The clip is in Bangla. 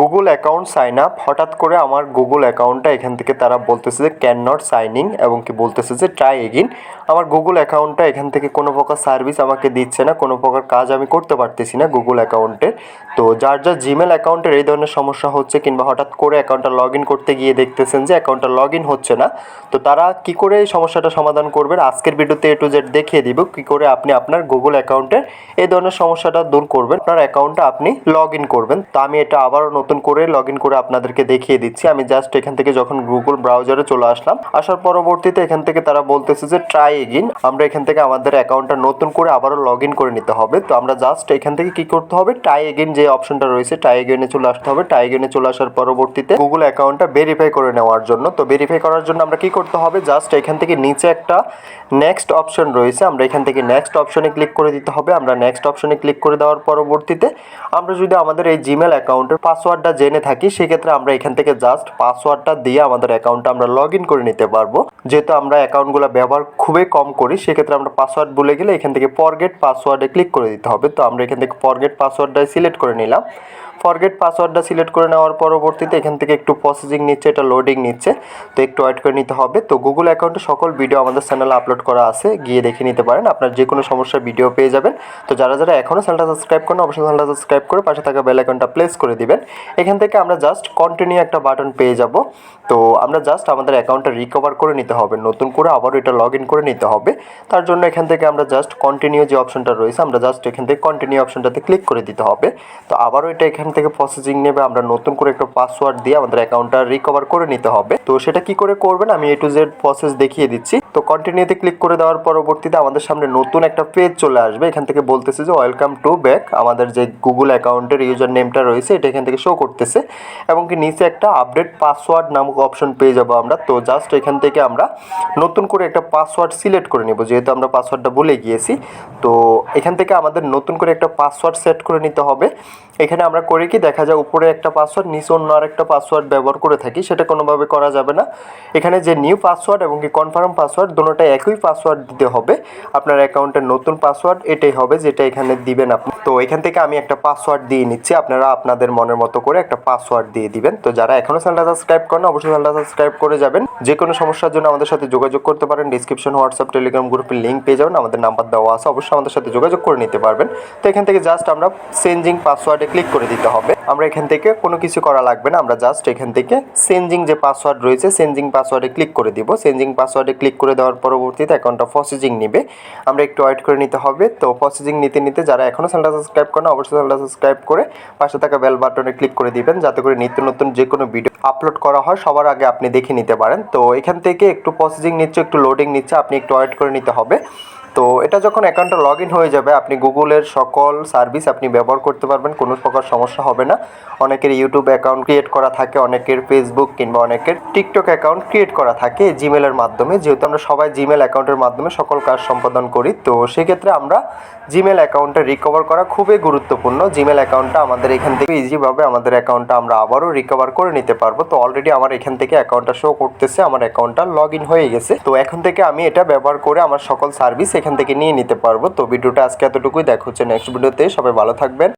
Google account sign up. হঠাৎ করে আমার গুগল অ্যাকাউন্টটা এখান থেকে তারা বলতেছে যে ক্যান নট সাইন ইন এবং কি বলতেছে যে ট্রাই এগেইন। আমার গুগল অ্যাকাউন্টটা এখান থেকে কোনো প্রকার সার্ভিস আমাকে দিচ্ছে না, কোনো প্রকার কাজ আমি করতে পারতেছি না গুগল অ্যাকাউন্টের। তো যার যার জিমেল অ্যাকাউন্টের এই ধরনের সমস্যা হচ্ছে কিংবা হঠাৎ করে অ্যাকাউন্টটা লগ ইন করতে গিয়ে দেখতেছেন যে অ্যাকাউন্টটা লগ ইন হচ্ছে না, তো তারা কি করে এই সমস্যাটা সমাধান করবেন আজকের ভিডিওতে A to Z দেখিয়ে দিব কী করে আপনি আপনার গুগল অ্যাকাউন্টের এই ধরনের সমস্যাটা দূর করবেন, আপনার অ্যাকাউন্টটা আপনি লগ ইন করবেন। তো আমি এটা আবারও নতুন করে লগ ইন করে আপনাদেরকে দেখিয়ে দিচ্ছি। আমি জাস্ট এখান থেকে যখন গুগল ব্রাউজারে চলে আসলাম, আসার পরবর্তীতে এখান থেকে তারা বলতেছে যে ট্রাই এগেইন। আমরা এখান থেকে আমাদের অ্যাকাউন্টটা নতুন করে আবারও লগ ইন করে নিতে হবে। তো আমরা জাস্ট এখান থেকে কি করতে হবে, ট্রাই এগেইন যে অপশনটা রয়েছে ট্রাই এগেইনে চলে আসতে হবে। ট্রাই এগেইনে চলে আসার পরবর্তীতে গুগল অ্যাকাউন্টটা ভেরিফাই করে নেওয়ার জন্য, তো ভেরিফাই করার জন্য আমরা কি করতে হবে, জাস্ট এখান থেকে নিচে একটা নেক্সট অপশন রয়েছে, আমরা এখান থেকে নেক্সট অপশনে ক্লিক করে দিতে হবে। আমরা নেক্সট অপশনে ক্লিক করে দেওয়ার পরবর্তীতে আমরা যদি আমাদের এই জিমেল অ্যাকাউন্টের পাসওয়ার্ডটা জেনে থাকি, সেক্ষেত্রে আমরা এখান থেকে জাস্ট পাসওয়ার্ডটা দিয়ে আমাদের অ্যাকাউন্টটা আমরা লগ ইন করে নিতে পারবো। যেহেতু আমরা অ্যাকাউন্টগুলো ব্যবহার খুবই কম করি, সেক্ষেত্রে আমরা পাসওয়ার্ড ভুলে গেলে এখান থেকে ফরগেট পাসওয়ার্ডে ক্লিক করে দিতে হবে। তো আমরা এখান থেকে ফরগেট পাসওয়ার্ডটাই সিলেক্ট করে নিলাম। ফরগেট পাসওয়ার্ডটা সিলেক্ট করে নেওয়ার পরবর্তীতে এখান থেকে একটু প্রসেসিং নিচ্ছে, এটা লোডিং নিচ্ছে, তো একটু ওয়েট করে নিতে হবে। তো গুগল অ্যাকাউন্টে সকল ভিডিও আমাদের চ্যানেলে আপলোড করা আছে, গিয়ে দেখে নিতে পারেন, আপনার যে কোনো সমস্যার ভিডিও পেয়ে যাবেন। তো যারা যারা এখনও চ্যানেলটা সাবস্ক্রাইব করেন অবশ্যই চ্যানেলটা সাবস্ক্রাইব করে পাশে থাকা বেল আইকনটা প্রেস করে দিবেন। এখান থেকে আমরা জাস্ট কন্টিনিউ একটা বাটন পেয়ে যাব। তো আমরা জাস্ট আমাদের অ্যাকাউন্টটা রিকভার করে নিতে হবে, নতুন করে আবারও এটা লগ ইন করে নিতে হবে। তার জন্য এখান থেকে আমরা জাস্ট কন্টিনিউ যে অপশনটা রয়েছে, আমরা জাস্ট এখান থেকে কন্টিনিউ অপশনটাতে ক্লিক করে দিতে হবে। তো আবারও এটা এখান থেকে প্রসেসিং নেবে, আমরা নতুন করে একটা পাসওয়ার্ড দিয়ে আমাদের অ্যাকাউন্টটা রিকভার করে নিতে হবে। তো সেটা কি করে করবেন আমি A to Z প্রসেস দেখিয়ে দিচ্ছি। তো কন্টিনিউতে ক্লিক করে দেওয়ার পরবর্তীতে আমাদের সামনে নতুন একটা পেজ চলে আসবে। এখান থেকে বলতেছে যে ওয়েলকাম টু ব্যাক, আমাদের যে গুগল অ্যাকাউন্টের ইউজার নেমটা রয়েছে এটা এখান থেকে শো করতেছে এবং কি নিচে একটা আপডেট পাসওয়ার্ড নামক অপশন পেয়ে যাবো আমরা। তো জাস্ট এখান থেকে আমরা নতুন করে একটা পাসওয়ার্ড সিলেক্ট করে নেব, যেহেতু আমরা পাসওয়ার্ডটা ভুলে গিয়েছি। তো এখান থেকে আমাদের নতুন করে একটা পাসওয়ার্ড সেট করে নিতে হবে। এখানে আমরা করে কি দেখা যায় উপরে একটা পাসওয়ার্ড নিচে অন্য আরেকটা পাসওয়ার্ড ব্যবহার করে থাকি, সেটা কোনোভাবে করা যাবে না। এখানে যে নিউ পাসওয়ার্ড এবং কি কনফার্ম পাসওয়ার্ড দুটোটাই একই পাসওয়ার্ড দিতে হবে। আপনার অ্যাকাউন্টের নতুন পাসওয়ার্ড এটাই হবে যেটা এখানে দিবেন আপনি। তো এখান থেকে আমি একটা পাসওয়ার্ড দিয়ে নিচ্ছি, আপনারা আপনাদের মনের মতো করে একটা পাসওয়ার্ড দিয়ে দিবেন। তো যারা এখনও চ্যানেলটা সাবস্ক্রাইব করেন অবশ্যই চ্যানেলটা সাবস্ক্রাইব করে যাবেন। যে কোনো সমস্যার জন্য আমাদের সাথে যোগাযোগ করতে পারেন, ডিসক্রিপশন হোয়াটসঅ্যাপ টেলিগ্রাম গ্রুপের লিঙ্ক পেয়ে যাবেন, আমাদের নাম্বার দেওয়া আছে, অবশ্যই আমাদের সাথে যোগাযোগ করে নিতে পারবেন। তো এখান থেকে জাস্ট আমরা চেঞ্জিং পাসওয়ার্ডে ক্লিক করে দিতে হবে। আমরা এখান থেকে কোনো কিছু করা লাগবে না, আমরা জাস্ট এখান থেকে চেঞ্জিং যে পাসওয়ার্ড রয়েছে চেঞ্জিং পাসওয়ার্ডে ক্লিক করে দিব। চেঞ্জিং পাসওয়ার্ডে ক্লিক করে দেওয়ার পরবর্তীতে অ্যাকাউন্টটা প্রসেসিং নেবে, আমরা একটু ওয়েট করে নিতে হবে। তো প্রসেসিং নিতে নিতে যারা এখনও চ্যানেলটা সাবস্ক্রাইব করেন অবশ্যই চ্যানেলটা সাবস্ক্রাইব করে পাশে থাকা বেল বাটনে ক্লিক করে দিবেন, যাতে করে নিত্য নতুন যে কোনো ভিডিও আপলোড করা হয় সবার আগে আপনি দেখে নিতে পারেন। তো এখান থেকে একটু প্রসেসিং নিচ্ছে, একটু লোডিং নিচ্ছে, আপনি একটু ওয়েট করে নিতে হবে। তো এটা যখন অ্যাকাউন্টটা লগ ইন হয়ে যাবে আপনি গুগলের সকল সার্ভিস আপনি ব্যবহার করতে পারবেন, কোনো প্রকার সমস্যা হবে না। অনেকের ইউটিউব অ্যাকাউন্ট ক্রিয়েট করা থাকে, অনেকের ফেসবুক কিংবা অনেকের টিকটক অ্যাকাউন্ট ক্রিয়েট করা থাকে জিমেলের মাধ্যমে, যেহেতু আমরা সবাই জিমেল অ্যাকাউন্টের মাধ্যমে সকল কাজ সম্পাদন করি। তো সেক্ষেত্রে আমরা জিমেল অ্যাকাউন্টটা রিকভার করা খুবই গুরুত্বপূর্ণ। জিমেল অ্যাকাউন্টটা আমাদের এখান থেকে ইজিভাবে আমাদের অ্যাকাউন্টটা আমরা আবারও রিকভার করে নিতে পারবো। তো অলরেডি আমার এখান থেকে অ্যাকাউন্টটা শো করতেছে, আমার অ্যাকাউন্টটা লগ ইন হয়ে গেছে। তো এখন থেকে আমি এটা ব্যবহার করে আমার সকল সার্ভিস এখান থেকে নিয়ে নিতে পারবো। তো ভিডিওটা আজকে এতটুকুই, দেখা হচ্ছে নেক্সট ভিডিওতে, সবাই ভালো থাকবেন।